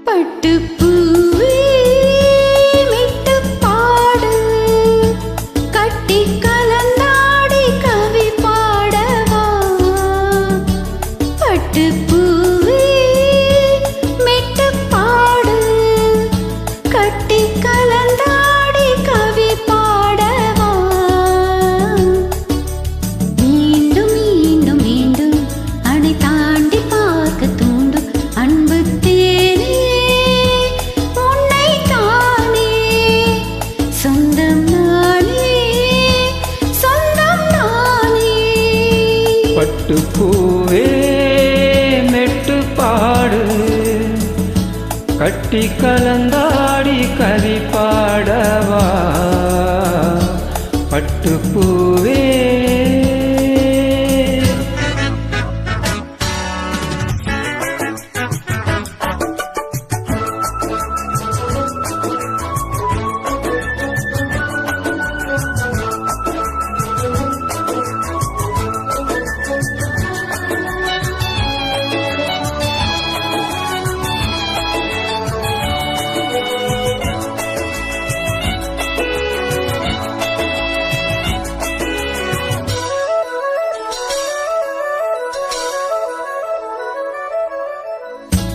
பட்டுப்பூவே மெட்டுப்பாடு கட்டி கலந்தாடி கவி பாடவா பட்டுப்பூவே மெட்டுப்பாடு கட்டி கலந்தாடி கவி பாடவா மீண்டும் மீண்டும் மீண்டும் அணை தாண்டி பார்க்க தூண்டும் அன்பு பட்டுப்பூவே மெட்டுப்பாடு கட்டி கலந்தாடி கவி பாடவா பட்டுப்பூவே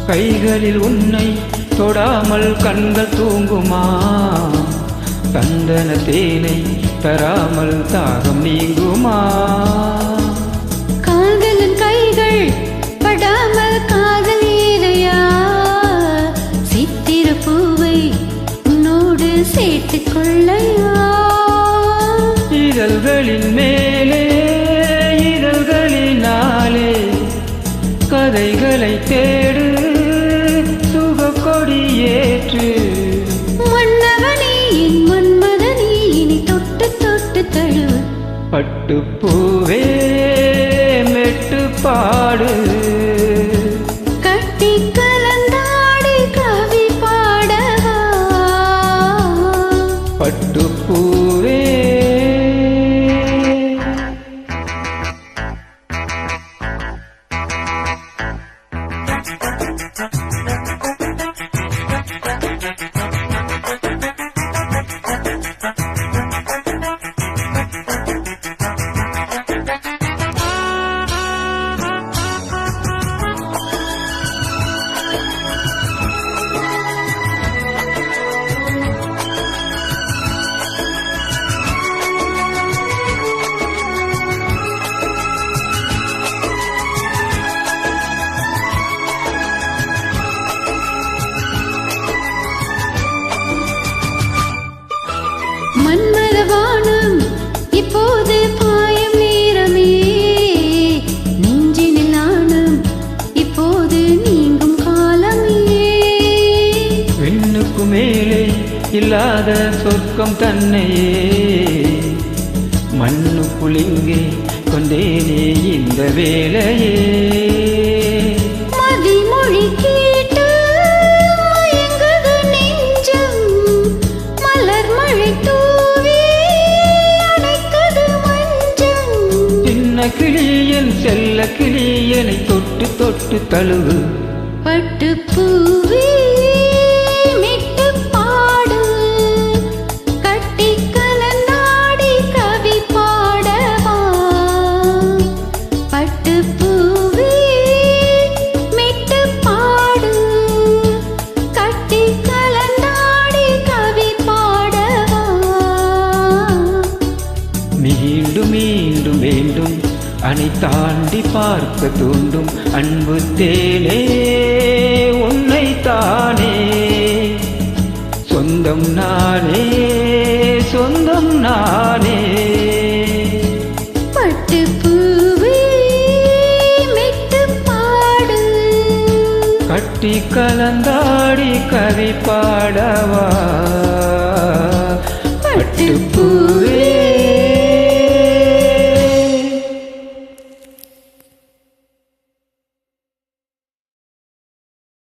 கைகளில் உன்னை தொடாமல் கண்கள் தூங்குமா தந்தன தேனை தராமல் தாகம் நீங்குமா காதலன் கைகள் படாமல் காதல் ஏலையா சித்திர பூவை உன்னோடு சேர்த்துக் கொள்ளையா இதழ்களின் மேலே இதழ்களினாலே கதைகளை தேடு கொடியேற்று மன்னவனே என் மன்மதனே இனி தொட்டு தொட்டு தழுவு பட்டுப்பூவே மெட்டுப்பாடு கட்டி கலந்தாடி கவி பாடவா பட்டுப்பூவே மன்மதவானம் இப்போது பாயம் நேரமே நெஞ்சினில் நாணம் இப்போது நீங்கும் காலமே விண்ணுக்கு மேலே இல்லாத சொர்க்கம் தன்னையே மண்ணுக்குள் இங்கே கொண்டேனே இந்த வேளையே மதிமொழி கேட்டு மயங்குது நெஞ்சம் மலர் மழை தூவி அணைக்குது மஞ்சம் சின்ன கிளியன் செல்ல கிளியனை தொட்டு தொட்டு தழுவு பட்டுப்பூவே மெட்டுப்பாடு கட்டி கலந்தாடி கவி பாடவா பட்டுப்பூவே மெட்டுப்பாடு கட்டி கலந்தாடி கவி பாடவா மீண்டும் மீண்டும் வேண்டும் அணை தாண்டி பார்க்க தூண்டும் அன்பு தேனே உன்னை தானே சொந்தம் நானே சொந்தம் நானே பட்டுப்பூவே மெட்டுப்பாடு கட்டி கலந்தாடி கவி பாடவா பட்டுப்பூவே